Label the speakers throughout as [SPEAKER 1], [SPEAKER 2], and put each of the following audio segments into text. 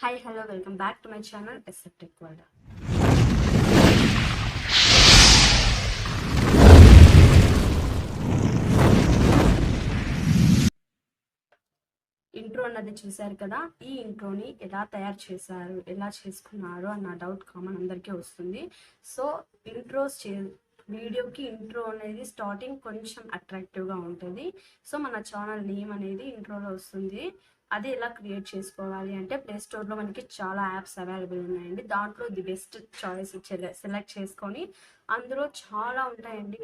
[SPEAKER 1] Hi, hello, welcome back to my channel SF Tech World. Intro అన్నది చూశారు కదా. ఈ ఇంట్రోని ఎలా తయారు చేశారు, ఎలా చేసుకున్నారు అన్న డౌట్ కామన్ అందరికీ వస్తుంది. సో వీడియోకి ఇంట్రో అనేది స్టార్టింగ్ కొంచెం అట్రాక్టివ్గా ఉంటుంది. సో మన ఛానల్ నేమ్ అనేది ఇంట్రోలో వస్తుంది. అది ఎలా క్రియేట్ చేసుకోవాలి అంటే ప్లే స్టోర్లో మనకి చాలా యాప్స్ అవైలబుల్ ఉన్నాయండి. దాంట్లో ది బెస్ట్ చాయిస్ సెలెక్ట్ చేసుకొని అందులో చాలా ఉంటాయండి.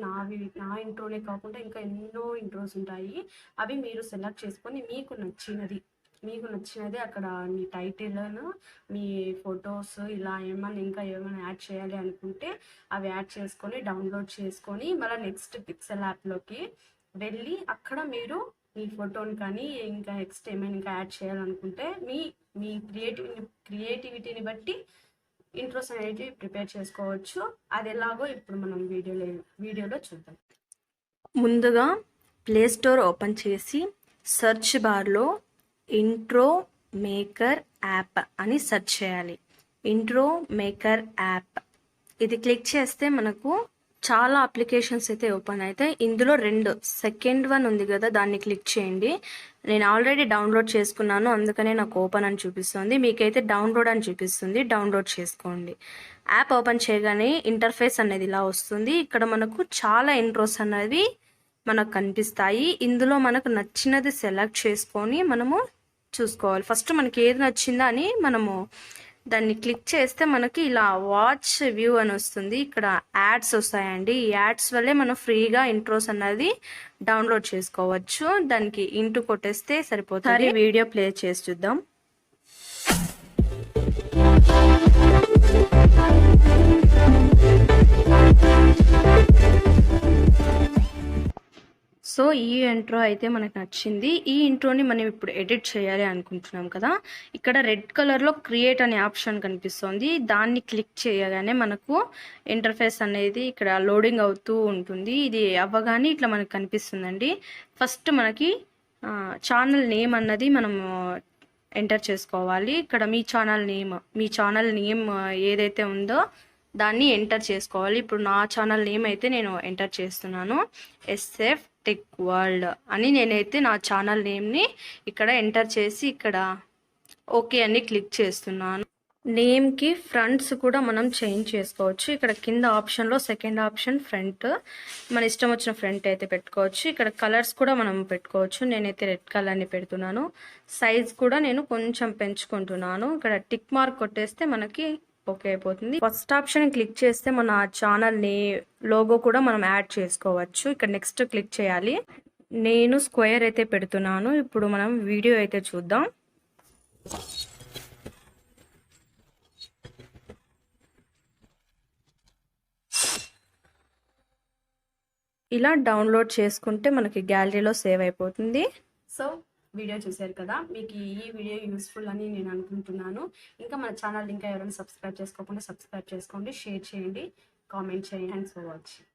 [SPEAKER 1] నా ఇంట్రోనే కాకుండా ఇంకా ఎన్నో ఇంట్రోస్ ఉంటాయి. అవి మీరు సెలెక్ట్ చేసుకొని మీకు నచ్చినది అక్కడ మీ టైటిల్ను, మీ ఫొటోస్ ఇలా ఇంకా ఏమైనా యాడ్ చేయాలి అనుకుంటే అవి యాడ్ చేసుకొని డౌన్లోడ్ చేసుకొని మళ్ళీ నెక్స్ట్ పిక్సెల్ యాప్లోకి వెళ్ళి అక్కడ మీరు మీ ఫోటోని కానీ ఇంకా నెక్స్ట్ ఏమైనా ఇంకా యాడ్ చేయాలనుకుంటే మీ క్రియేటివిటీని బట్టి ఇంట్రోస్ అనేవి ప్రిపేర్ చేసుకోవచ్చు. అది ఎలాగో ఇప్పుడు మనం వీడియోలో చూద్దాం.
[SPEAKER 2] ముందుగా ప్లే స్టోర్ ఓపెన్ చేసి సెర్చ్ బార్లో ఇంట్రో మేకర్ యాప్ అని సెర్చ్ చేయాలి. ఇంట్రో మేకర్ యాప్ ఇది క్లిక్ చేస్తే మనకు చాలా అప్లికేషన్స్ అయితే ఓపెన్ అవుతాయి. ఇందులో సెకండ్ వన్ ఉంది కదా, దాన్ని క్లిక్ చేయండి. నేను ఆల్రెడీ డౌన్లోడ్ చేసుకున్నాను, అందుకనే నాకు ఓపెన్ అని చూపిస్తుంది. మీకైతే డౌన్లోడ్ అని చూపిస్తుంది, డౌన్లోడ్ చేసుకోండి. యాప్ ఓపెన్ చేయగానే ఇంటర్ఫేస్ అనేది ఇలా వస్తుంది. ఇక్కడ మనకు చాలా ఇంట్రోస్ అనేవి మనకు కనిపిస్తాయి. ఇందులో మనకు నచ్చినది సెలెక్ట్ చేసుకొని మనము చూసుకోవాలి. ఫస్ట్ మనకి ఏది నచ్చిందో అని మనము దాన్ని క్లిక్ చేస్తే మనకి ఇలా వాచ్ వ్యూ అని వస్తుంది. ఇక్కడ యాడ్స్ వస్తాయండి. ఈ యాడ్స్ వల్లే మనం ఫ్రీగా ఇంట్రోస్ అన్నది డౌన్లోడ్ చేసుకోవచ్చు. దానికి ఇంటూ కొట్టేస్తే సరిపోతుంది. వీడియో ప్లే చేసి చూద్దాం. సో ఈ ఇంట్రో అయితే మనకు నచ్చింది. ఈ ఇంట్రోని మనం ఇప్పుడు ఎడిట్ చేయాలి అనుకుంటున్నాం కదా, ఇక్కడ రెడ్ కలర్లో క్రియేట్ అనే ఆప్షన్ కనిపిస్తుంది. దాన్ని క్లిక్ చేయగానే మనకు ఇంటర్ఫేస్ అనేది ఇక్కడ లోడింగ్ అవుతూ ఉంటుంది. ఇది అవ్వగానే ఇట్లా మనకు కనిపిస్తుందండి. ఫస్ట్ మనకి ఛానల్ నేమ్ అన్నది మనము ఎంటర్ చేసుకోవాలి. ఇక్కడ మీ ఛానల్ నేమ్ ఏదైతే ఉందో దాన్ని ఎంటర్ చేసుకోవాలి. ఇప్పుడు నా ఛానల్ నేమ్ అయితే నేను ఎంటర్ చేస్తున్నాను, SF టెక్ వరల్డ్ అని. నేనైతే నా ఛానల్ నేమ్ని ఇక్కడ ఎంటర్ చేసి ఇక్కడ ఓకే అని క్లిక్ చేస్తున్నాను. నేమ్కి ఫ్రంట్స్ కూడా మనం చేంజ్ చేసుకోవచ్చు. ఇక్కడ కింద ఆప్షన్లో సెకండ్ ఆప్షన్ ఫ్రంట్, మన ఇష్టం వచ్చిన ఫ్రంట్ అయితే పెట్టుకోవచ్చు. ఇక్కడ కలర్స్ కూడా మనం పెట్టుకోవచ్చు. నేనైతే రెడ్ కలర్ని పెడుతున్నాను. సైజ్ కూడా నేను కొంచెం పెంచుకుంటున్నాను. ఇక్కడ టిక్ మార్క్ కొట్టేస్తే మనకి ఓకే అయిపోతుంది. ఫస్ట్ ఆప్షన్ క్లిక్ చేస్తే మన ఛానల్ లోగో కూడా మనం యాడ్ చేసుకోవచ్చు. ఇక్కడ నెక్స్ట్ క్లిక్ చేయాలి. నేను స్క్వేర్ అయితే పెడుతున్నాను. ఇప్పుడు మనం వీడియో అయితే చూద్దాం. ఇలా డౌన్లోడ్ చేసుకుంటే మనకి గ్యాలరీలో సేవ్ అయిపోతుంది.
[SPEAKER 1] సో వీడియో చూశారు కదా, మీకు ఈ వీడియో యూస్ఫుల్ అని నేను అనుకుంటున్నాను. ఇంకా మన ఛానల్ ఇంకా ఎవరైనా సబ్స్క్రైబ్ చేసుకోకుండా సబ్స్క్రైబ్ చేసుకోండి, షేర్ చేయండి, కామెంట్ చేయండి. Thanks for watching.